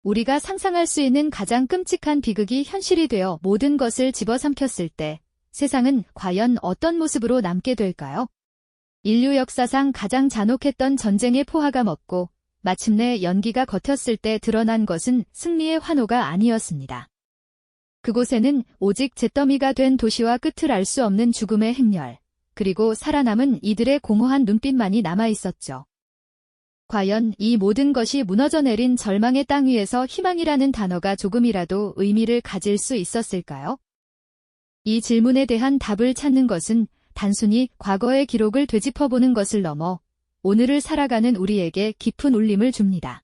우리가 상상할 수 있는 가장 끔찍한 비극이 현실이 되어 모든 것을 집어삼켰을 때 세상은 과연 어떤 모습으로 남게 될까요? 인류 역사상 가장 잔혹했던 전쟁의 포화가 먹고 마침내 연기가 겉였을 때 드러난 것은 승리의 환호가 아니었습니다. 그곳에는 오직 잿더미가 된 도시와 끝을 알 수 없는 죽음의 행렬, 그리고 살아남은 이들의 공허한 눈빛만이 남아있었죠. 과연 이 모든 것이 무너져 내린 절망의 땅 위에서 희망이라는 단어가 조금이라도 의미를 가질 수 있었을까요? 이 질문에 대한 답을 찾는 것은 단순히 과거의 기록을 되짚어보는 것을 넘어 오늘을 살아가는 우리에게 깊은 울림을 줍니다.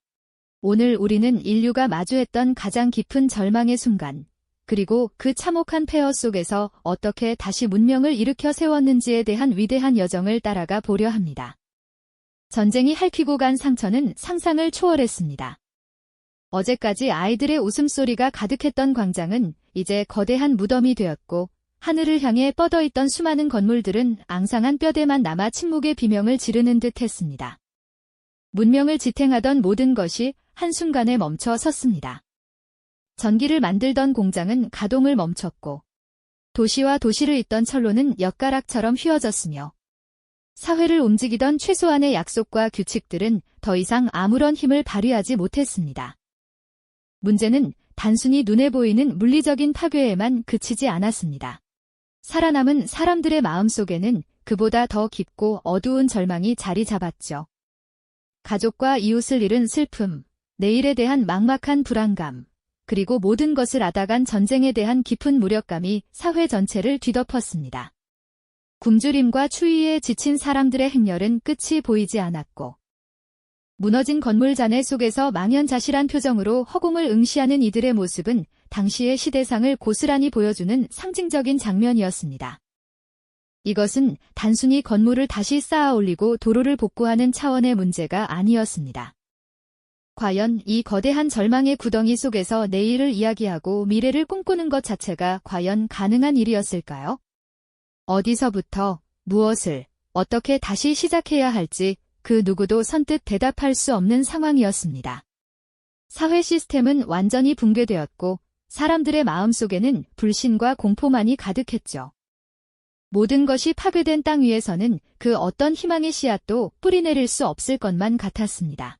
오늘 우리는 인류가 마주했던 가장 깊은 절망의 순간, 그리고 그 참혹한 폐허 속에서 어떻게 다시 문명을 일으켜 세웠는지에 대한 위대한 여정을 따라가 보려 합니다. 전쟁이 핥히고 간 상처는 상상을 초월했습니다. 어제까지 아이들의 웃음소리가 가득했던 광장은 이제 거대한 무덤이 되었고, 하늘을 향해 뻗어있던 수많은 건물들은 앙상한 뼈대만 남아 침묵의 비명을 지르는 듯 했습니다. 문명을 지탱하던 모든 것이 한순간에 멈춰 섰습니다. 전기를 만들던 공장은 가동을 멈췄고, 도시와 도시를 잇던 철로는 엿가락처럼 휘어졌으며, 사회를 움직이던 최소한의 약속과 규칙들은 더 이상 아무런 힘을 발휘하지 못했습니다. 문제는 단순히 눈에 보이는 물리적인 파괴에만 그치지 않았습니다. 살아남은 사람들의 마음속에는 그보다 더 깊고 어두운 절망이 자리 잡았죠. 가족과 이웃을 잃은 슬픔, 내일에 대한 막막한 불안감, 그리고 모든 것을 앗아간 전쟁에 대한 깊은 무력감이 사회 전체를 뒤덮었습니다. 굶주림과 추위에 지친 사람들의 행렬은 끝이 보이지 않았고, 무너진 건물 잔해 속에서 망연자실한 표정으로 허공을 응시하는 이들의 모습은 당시의 시대상을 고스란히 보여주는 상징적인 장면이었습니다. 이것은 단순히 건물을 다시 쌓아 올리고 도로를 복구하는 차원의 문제가 아니었습니다. 과연 이 거대한 절망의 구덩이 속에서 내일을 이야기하고 미래를 꿈꾸는 것 자체가 과연 가능한 일이었을까요? 어디서부터, 무엇을, 어떻게 다시 시작해야 할지 그 누구도 선뜻 대답할 수 없는 상황이었습니다. 사회 시스템은 완전히 붕괴되었고 사람들의 마음속에는 불신과 공포만이 가득했죠. 모든 것이 파괴된 땅 위에서는 그 어떤 희망의 씨앗도 뿌리내릴 수 없을 것만 같았습니다.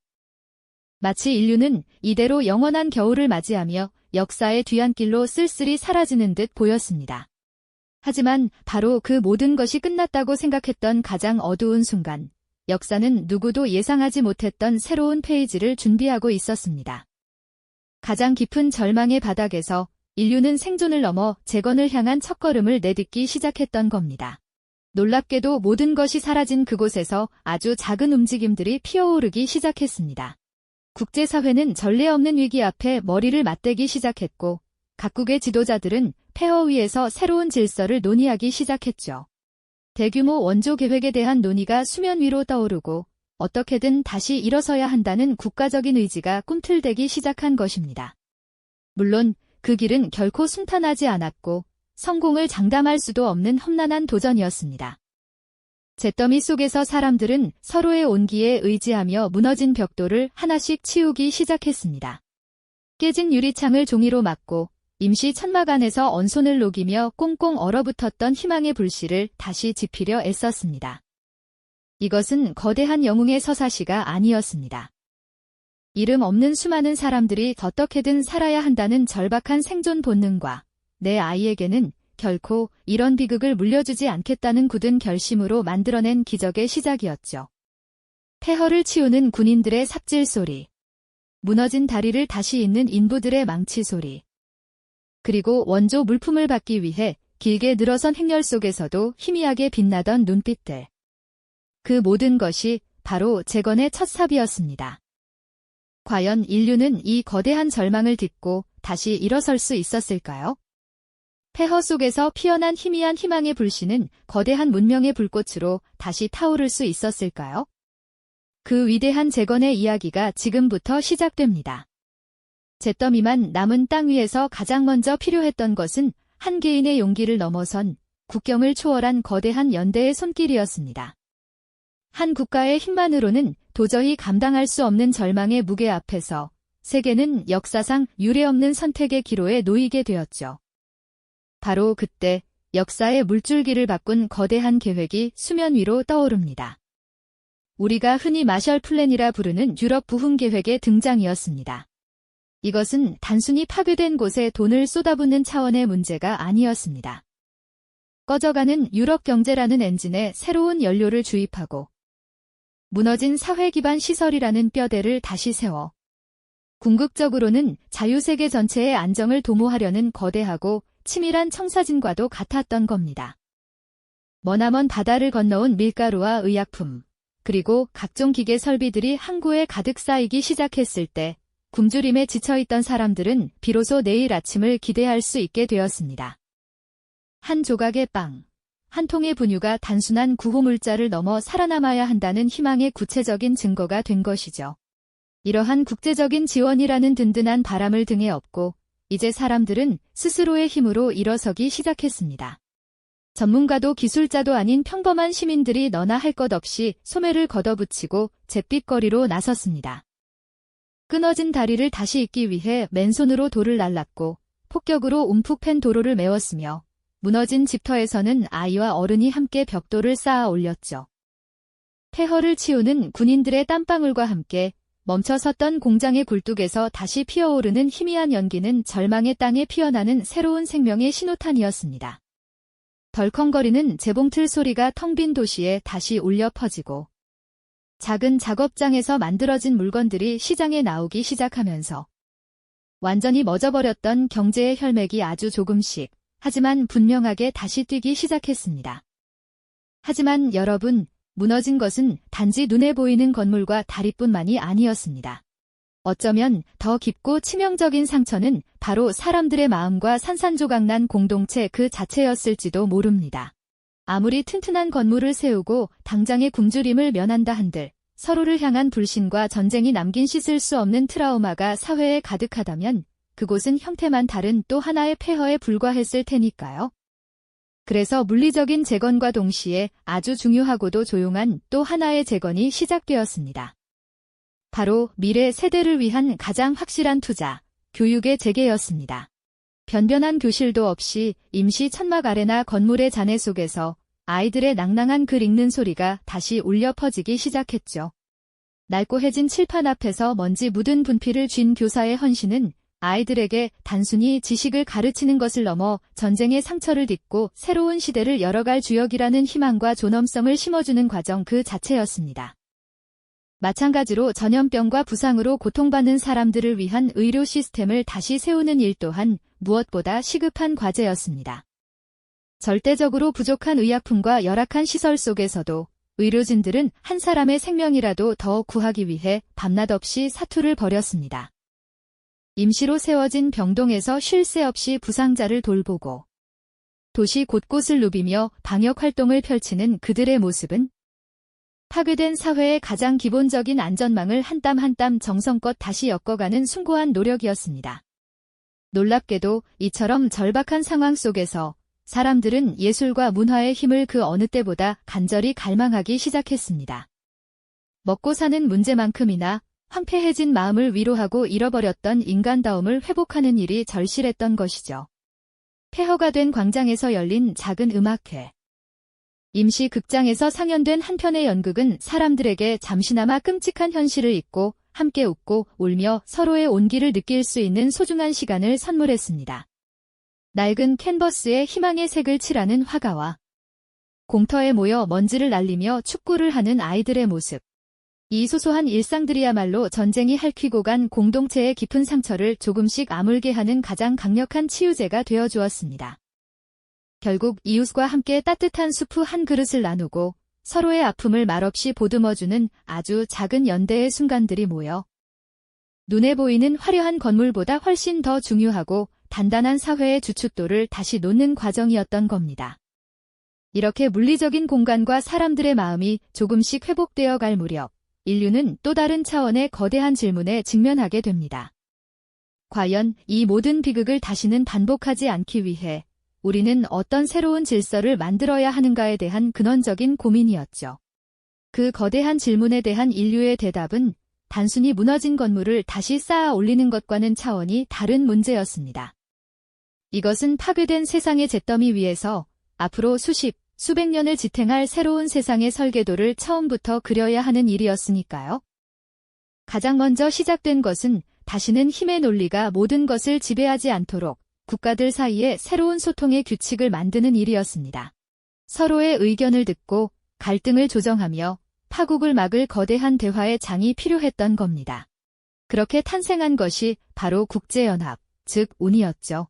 마치 인류는 이대로 영원한 겨울을 맞이하며 역사의 뒤안길로 쓸쓸히 사라지는 듯 보였습니다. 하지만 바로 그 모든 것이 끝났다고 생각했던 가장 어두운 순간, 역사는 누구도 예상하지 못했던 새로운 페이지를 준비하고 있었습니다. 가장 깊은 절망의 바닥에서 인류는 생존을 넘어 재건을 향한 첫걸음을 내딛기 시작했던 겁니다. 놀랍게도 모든 것이 사라진 그곳에서 아주 작은 움직임들이 피어오르기 시작했습니다. 국제사회는 전례 없는 위기 앞에 머리를 맞대기 시작했고, 각국의 지도자들은 폐허 위에서 새로운 질서를 논의하기 시작했죠. 대규모 원조 계획에 대한 논의가 수면 위로 떠오르고 어떻게든 다시 일어서야 한다는 국가적인 의지가 꿈틀대기 시작한 것입니다. 물론 그 길은 결코 순탄하지 않았고 성공을 장담할 수도 없는 험난한 도전이었습니다. 잿더미 속에서 사람들은 서로의 온기에 의지하며 무너진 벽돌을 하나씩 치우기 시작했습니다. 깨진 유리창을 종이로 막고 임시 천막 안에서 언손을 녹이며 꽁꽁 얼어붙었던 희망의 불씨를 다시 지피려 애썼습니다. 이것은 거대한 영웅의 서사시가 아니었습니다. 이름 없는 수많은 사람들이 어떻게든 살아야 한다는 절박한 생존 본능과 내 아이에게는 결코 이런 비극을 물려주지 않겠다는 굳은 결심으로 만들어낸 기적의 시작이었죠. 폐허를 치우는 군인들의 삽질 소리, 무너진 다리를 다시 잇는 인부들의 망치 소리, 그리고 원조 물품을 받기 위해 길게 늘어선 행렬 속에서도 희미하게 빛나던 눈빛들. 그 모든 것이 바로 재건의 첫 삽이었습니다. 과연 인류는 이 거대한 절망을 딛고 다시 일어설 수 있었을까요? 폐허 속에서 피어난 희미한 희망의 불씨는 거대한 문명의 불꽃으로 다시 타오를 수 있었을까요? 그 위대한 재건의 이야기가 지금부터 시작됩니다. 잿더미만 남은 땅 위에서 가장 먼저 필요했던 것은 한 개인의 용기를 넘어선 국경을 초월한 거대한 연대의 손길이었습니다. 한 국가의 힘만으로는 도저히 감당할 수 없는 절망의 무게 앞에서 세계는 역사상 유례없는 선택의 기로에 놓이게 되었죠. 바로 그때 역사의 물줄기를 바꾼 거대한 계획이 수면 위로 떠오릅니다. 우리가 흔히 마셜 플랜이라 부르는 유럽 부흥 계획의 등장이었습니다. 이것은 단순히 파괴된 곳에 돈을 쏟아붓는 차원의 문제가 아니었습니다. 꺼져가는 유럽 경제라는 엔진에 새로운 연료를 주입하고 무너진 사회 기반 시설이라는 뼈대를 다시 세워 궁극적으로는 자유세계 전체의 안정을 도모하려는 거대하고 치밀한 청사진과도 같았던 겁니다. 머나먼 바다를 건너온 밀가루와 의약품, 그리고 각종 기계 설비들이 항구에 가득 쌓이기 시작했을 때 굶주림에 지쳐있던 사람들은 비로소 내일 아침을 기대할 수 있게 되었습니다. 한 조각의 빵, 한 통의 분유가 단순한 구호물자를 넘어 살아남아야 한다는 희망의 구체적인 증거가 된 것이죠. 이러한 국제적인 지원이라는 든든한 바람을 등에 업고 이제 사람들은 스스로의 힘으로 일어서기 시작했습니다. 전문가도 기술자도 아닌 평범한 시민들이 너나 할 것 없이 소매를 걷어붙이고 잿빛거리로 나섰습니다. 끊어진 다리를 다시 잇기 위해 맨손으로 돌을 날랐고 폭격으로 움푹 팬 도로를 메웠으며 무너진 집터에서는 아이와 어른이 함께 벽돌을 쌓아 올렸죠. 폐허를 치우는 군인들의 땀방울과 함께 멈춰섰던 공장의 굴뚝에서 다시 피어오르는 희미한 연기는 절망의 땅에 피어나는 새로운 생명의 신호탄이었습니다. 덜컹거리는 재봉틀 소리가 텅 빈 도시에 다시 울려 퍼지고 작은 작업장에서 만들어진 물건들이 시장에 나오기 시작하면서 완전히 멎어버렸던 경제의 혈맥이 아주 조금씩 하지만 분명하게 다시 뛰기 시작했습니다. 하지만 여러분, 무너진 것은 단지 눈에 보이는 건물과 다리뿐만이 아니었습니다. 어쩌면 더 깊고 치명적인 상처는 바로 사람들의 마음과 산산조각난 공동체 그 자체였을지도 모릅니다. 아무리 튼튼한 건물을 세우고 당장의 굶주림을 면한다 한들 서로를 향한 불신과 전쟁이 남긴 씻을 수 없는 트라우마가 사회에 가득하다면 그곳은 형태만 다른 또 하나의 폐허에 불과했을 테니까요. 그래서 물리적인 재건과 동시에 아주 중요하고도 조용한 또 하나의 재건이 시작되었습니다. 바로 미래 세대를 위한 가장 확실한 투자, 교육의 재개였습니다. 변변한 교실도 없이 임시 천막 아래나 건물의 잔해 속에서 아이들의 낭낭한 글 읽는 소리가 다시 울려 퍼지기 시작했죠. 날고해진 칠판 앞에서 먼지 묻은 분필을 쥔 교사의 헌신은 아이들에게 단순히 지식을 가르치는 것을 넘어 전쟁의 상처를 딛고 새로운 시대를 열어갈 주역이라는 희망과 존엄성을 심어주는 과정 그 자체였습니다. 마찬가지로 전염병과 부상으로 고통받는 사람들을 위한 의료 시스템을 다시 세우는 일 또한 무엇보다 시급한 과제였습니다. 절대적으로 부족한 의약품과 열악한 시설 속에서도 의료진들은 한 사람의 생명이라도 더 구하기 위해 밤낮 없이 사투를 벌였습니다. 임시로 세워진 병동에서 쉴 새 없이 부상자를 돌보고 도시 곳곳을 누비며 방역 활동을 펼치는 그들의 모습은 파괴된 사회의 가장 기본적인 안전망을 한 땀 한 땀 정성껏 다시 엮어가는 숭고한 노력이었습니다. 놀랍게도 이처럼 절박한 상황 속에서 사람들은 예술과 문화의 힘을 그 어느 때보다 간절히 갈망하기 시작했습니다. 먹고 사는 문제만큼이나 황폐해진 마음을 위로하고 잃어버렸던 인간다움을 회복하는 일이 절실했던 것이죠. 폐허가 된 광장에서 열린 작은 음악회. 임시 극장에서 상연된 한 편의 연극은 사람들에게 잠시나마 끔찍한 현실을 잊고 함께 웃고 울며 서로의 온기를 느낄 수 있는 소중한 시간을 선물했습니다. 낡은 캔버스에 희망의 색을 칠하는 화가와 공터에 모여 먼지를 날리며 축구를 하는 아이들의 모습. 이 소소한 일상들이야말로 전쟁이 핥히고 간 공동체의 깊은 상처를 조금씩 아물게 하는 가장 강력한 치유제가 되어주었습니다. 결국 이웃과 함께 따뜻한 수프 한 그릇을 나누고 서로의 아픔을 말없이 보듬어주는 아주 작은 연대의 순간들이 모여 눈에 보이는 화려한 건물보다 훨씬 더 중요하고 단단한 사회의 주춧돌을 다시 놓는 과정이었던 겁니다. 이렇게 물리적인 공간과 사람들의 마음이 조금씩 회복되어 갈 무렵 인류는 또 다른 차원의 거대한 질문에 직면하게 됩니다. 과연 이 모든 비극을 다시는 반복하지 않기 위해 우리는 어떤 새로운 질서를 만들어야 하는가에 대한 근원적인 고민이었죠. 그 거대한 질문에 대한 인류의 대답은 단순히 무너진 건물을 다시 쌓아 올리는 것과는 차원이 다른 문제였습니다. 이것은 파괴된 세상의 잿더미 위에서 앞으로 수백 년을 지탱할 새로운 세상의 설계도를 처음부터 그려야 하는 일이었으니까요. 가장 먼저 시작된 것은 다시는 힘의 논리가 모든 것을 지배하지 않도록 국가들 사이에 새로운 소통의 규칙을 만드는 일이었습니다. 서로의 의견을 듣고 갈등을 조정하며 파국을 막을 거대한 대화의 장이 필요했던 겁니다. 그렇게 탄생한 것이 바로 국제연합, 즉 운이었죠.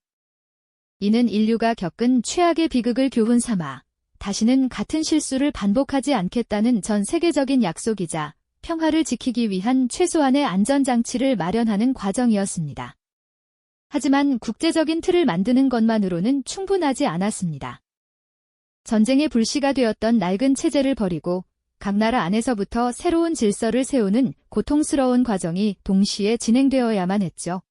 이는 인류가 겪은 최악의 비극을 교훈 삼아 다시는 같은 실수를 반복하지 않겠다는 전 세계적인 약속이자 평화를 지키기 위한 최소한의 안전장치를 마련하는 과정이었습니다. 하지만 국제적인 틀을 만드는 것만으로는 충분하지 않았습니다. 전쟁의 불씨가 되었던 낡은 체제를 버리고 각 나라 안에서부터 새로운 질서를 세우는 고통스러운 과정이 동시에 진행되어야만 했죠.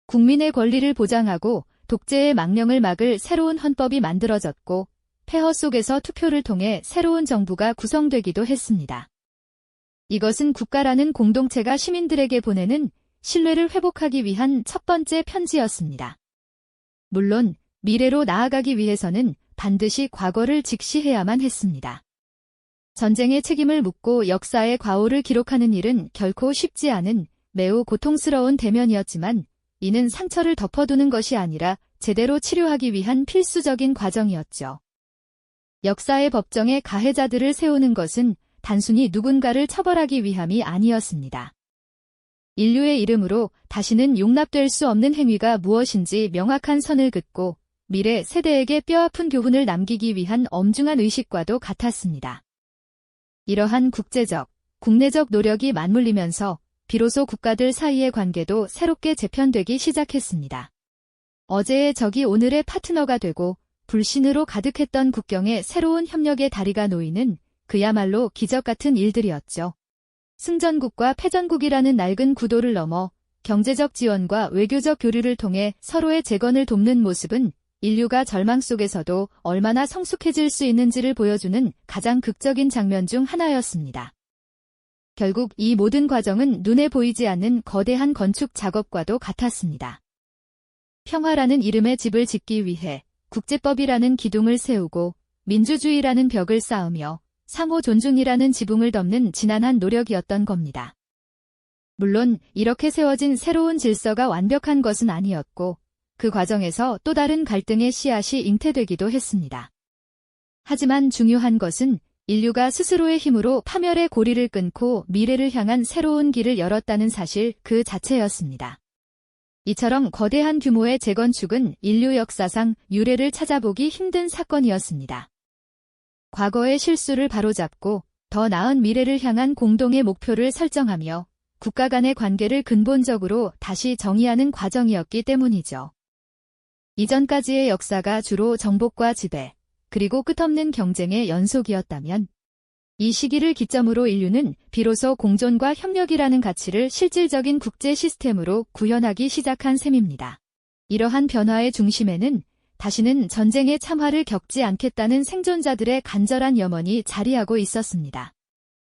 국민의 권리를 보장하고 독재의 망령을 막을 새로운 헌법이 만들어졌고 폐허 속에서 투표를 통해 새로운 정부가 구성되기도 했습니다. 이것은 국가라는 공동체가 시민들에게 보내는 신뢰를 회복하기 위한 첫 번째 편지였습니다. 물론 미래로 나아가기 위해서는 반드시 과거를 직시해야만 했습니다. 전쟁의 책임을 묻고 역사의 과오를 기록하는 일은 결코 쉽지 않은 매우 고통스러운 대면이었지만 이는 상처를 덮어두는 것이 아니라 제대로 치료하기 위한 필수적인 과정이었죠. 역사의 법정에 가해자들을 세우는 것은 단순히 누군가를 처벌하기 위함이 아니었습니다. 인류의 이름으로 다시는 용납될 수 없는 행위가 무엇인지 명확한 선을 긋고 미래 세대에게 뼈아픈 교훈을 남기기 위한 엄중한 의식과도 같았습니다. 이러한 국제적, 국내적 노력이 맞물리면서 비로소 국가들 사이의 관계도 새롭게 재편되기 시작했습니다. 어제의 적이 오늘의 파트너가 되고 불신으로 가득했던 국경에 새로운 협력의 다리가 놓이는 그야말로 기적 같은 일들이었죠. 승전국과 패전국이라는 낡은 구도를 넘어 경제적 지원과 외교적 교류를 통해 서로의 재건을 돕는 모습은 인류가 절망 속에서도 얼마나 성숙해질 수 있는지를 보여주는 가장 극적인 장면 중 하나였습니다. 결국 이 모든 과정은 눈에 보이지 않는 거대한 건축 작업과도 같았습니다. 평화라는 이름의 집을 짓기 위해 국제법이라는 기둥을 세우고 민주주의라는 벽을 쌓으며 상호 존중이라는 지붕을 덮는 지난한 노력이었던 겁니다. 물론 이렇게 세워진 새로운 질서가 완벽한 것은 아니었고 그 과정에서 또 다른 갈등의 씨앗이 잉태되기도 했습니다. 하지만 중요한 것은 인류가 스스로의 힘으로 파멸의 고리를 끊고 미래를 향한 새로운 길을 열었다는 사실 그 자체였습니다. 이처럼 거대한 규모의 재건축은 인류 역사상 유례를 찾아보기 힘든 사건이었습니다. 과거의 실수를 바로잡고 더 나은 미래를 향한 공동의 목표를 설정하며 국가 간의 관계를 근본적으로 다시 정의하는 과정이었기 때문이죠. 이전까지의 역사가 주로 정복과 지배, 그리고 끝없는 경쟁의 연속이었다면 이 시기를 기점으로 인류는 비로소 공존과 협력이라는 가치를 실질적인 국제 시스템으로 구현하기 시작한 셈입니다. 이러한 변화의 중심에는 다시는 전쟁의 참화를 겪지 않겠다는 생존자들의 간절한 염원이 자리하고 있었습니다.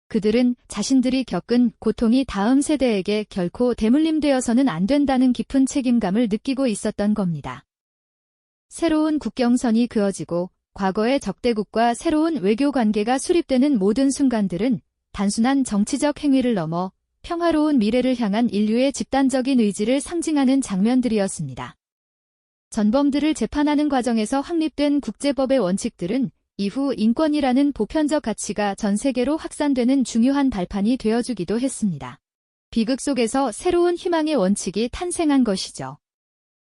그들은 자신들이 겪은 고통이 다음 세대에게 결코 대물림되어서는 안 된다는 깊은 책임감을 느끼고 있었던 겁니다. 새로운 국경선이 그어지고 과거의 적대국과 새로운 외교 관계가 수립되는 모든 순간들은 단순한 정치적 행위를 넘어 평화로운 미래를 향한 인류의 집단적인 의지를 상징하는 장면들이었습니다. 전범들을 재판하는 과정에서 확립된 국제법의 원칙들은 이후 인권이라는 보편적 가치가 전 세계로 확산되는 중요한 발판이 되어주기도 했습니다. 비극 속에서 새로운 희망의 원칙이 탄생한 것이죠.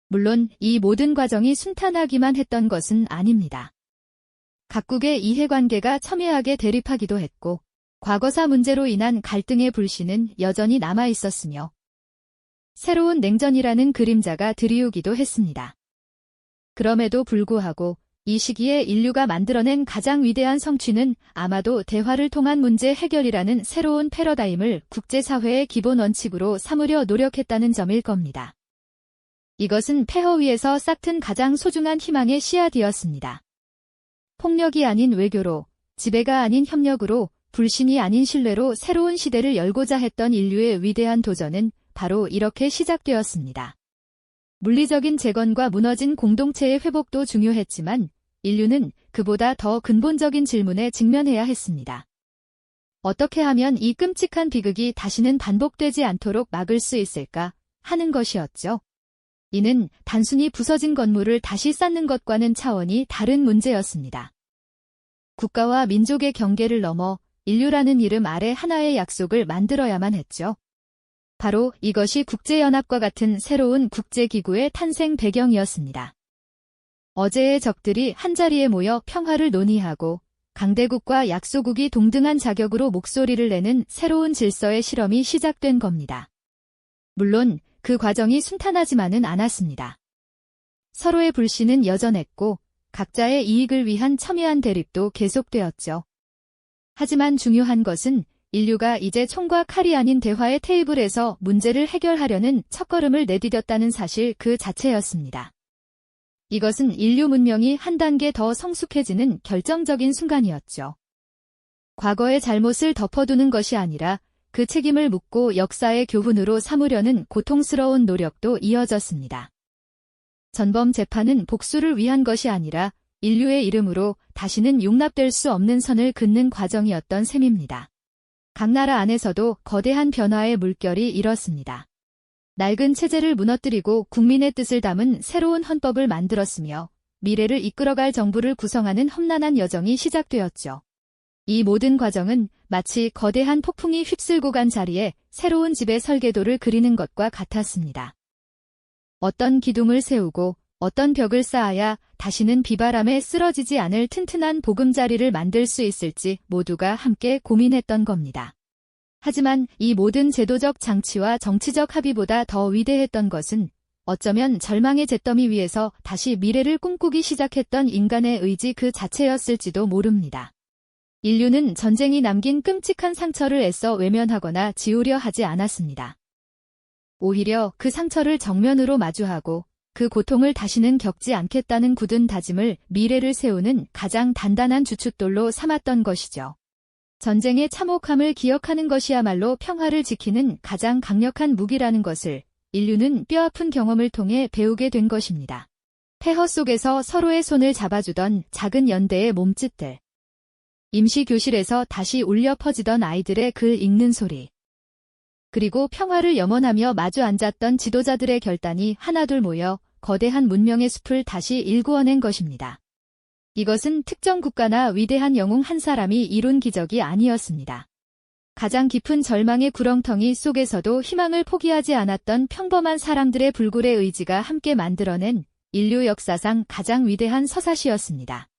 물론 이 모든 과정이 순탄하기만 했던 것은 아닙니다. 각국의 이해관계가 첨예하게 대립하기도 했고 과거사 문제로 인한 갈등의 불씨는 여전히 남아 있었으며 새로운 냉전이라는 그림자가 드리우기도 했습니다. 그럼에도 불구하고 이 시기에 인류가 만들어낸 가장 위대한 성취는 아마도 대화를 통한 문제 해결이라는 새로운 패러다임을 국제사회의 기본 원칙으로 삼으려 노력했다는 점일 겁니다. 이것은 폐허 위에서 싹튼 가장 소중한 희망의 씨앗이었습니다. 폭력이 아닌 외교로, 지배가 아닌 협력으로 불신이 아닌 신뢰로 새로운 시대를 열고자 했던 인류의 위대한 도전은 바로 이렇게 시작되었습니다. 물리적인 재건과 무너진 공동체의 회복도 중요했지만 인류는 그보다 더 근본적인 질문에 직면해야 했습니다. 어떻게 하면 이 끔찍한 비극이 다시는 반복되지 않도록 막을 수 있을까 하는 것이었죠. 이는 단순히 부서진 건물을 다시 쌓는 것과는 차원이 다른 문제였습니다. 국가와 민족의 경계를 넘어 인류라는 이름 아래 하나의 약속을 만들어야만 했죠. 바로 이것이 국제연합과 같은 새로운 국제기구의 탄생 배경이었습니다. 어제의 적들이 한자리에 모여 평화를 논의하고 강대국과 약소국이 동등한 자격으로 목소리를 내는 새로운 질서의 실험이 시작된 겁니다. 물론 그 과정이 순탄하지만은 않았습니다. 서로의 불신은 여전했고 각자의 이익을 위한 첨예한 대립도 계속되었죠. 하지만 중요한 것은 인류가 이제 총과 칼이 아닌 대화의 테이블에서 문제를 해결하려는 첫걸음을 내디뎠다는 사실 그 자체였습니다. 이것은 인류 문명이 한 단계 더 성숙해지는 결정적인 순간이었죠. 과거의 잘못을 덮어두는 것이 아니라 그 책임을 묻고 역사의 교훈으로 삼으려는 고통스러운 노력도 이어졌습니다. 전범 재판은 복수를 위한 것이 아니라 인류의 이름으로 다시는 용납될 수 없는 선을 긋는 과정이었던 셈입니다. 각 나라 안에서도 거대한 변화의 물결이 일었습니다. 낡은 체제를 무너뜨리고 국민의 뜻을 담은 새로운 헌법을 만들었으며 미래를 이끌어갈 정부를 구성하는 험난한 여정이 시작되었죠. 이 모든 과정은 마치 거대한 폭풍이 휩쓸고 간 자리에 새로운 집의 설계도를 그리는 것과 같았습니다. 어떤 기둥을 세우고 어떤 벽을 쌓아야 다시는 비바람에 쓰러지지 않을 튼튼한 보금자리를 만들 수 있을지 모두가 함께 고민했던 겁니다. 하지만 이 모든 제도적 장치와 정치적 합의보다 더 위대했던 것은 어쩌면 절망의 잿더미 위에서 다시 미래를 꿈꾸기 시작했던 인간의 의지 그 자체였을지도 모릅니다. 인류는 전쟁이 남긴 끔찍한 상처를 애써 외면하거나 지우려 하지 않았습니다. 오히려 그 상처를 정면으로 마주하고 그 고통을 다시는 겪지 않겠다는 굳은 다짐을 미래를 세우는 가장 단단한 주춧돌로 삼았던 것이죠. 전쟁의 참혹함을 기억하는 것이야말로 평화를 지키는 가장 강력한 무기라는 것을 인류는 뼈아픈 경험을 통해 배우게 된 것입니다. 폐허 속에서 서로의 손을 잡아주던 작은 연대의 몸짓들. 임시 교실에서 다시 울려 퍼지던 아이들의 글 읽는 소리. 그리고 평화를 염원하며 마주 앉았던 지도자들의 결단이 하나둘 모여 거대한 문명의 숲을 다시 일구어낸 것입니다. 이것은 특정 국가나 위대한 영웅 한 사람이 이룬 기적이 아니었습니다. 가장 깊은 절망의 구렁텅이 속에서도 희망을 포기하지 않았던 평범한 사람들의 불굴의 의지가 함께 만들어낸 인류 역사상 가장 위대한 서사시였습니다.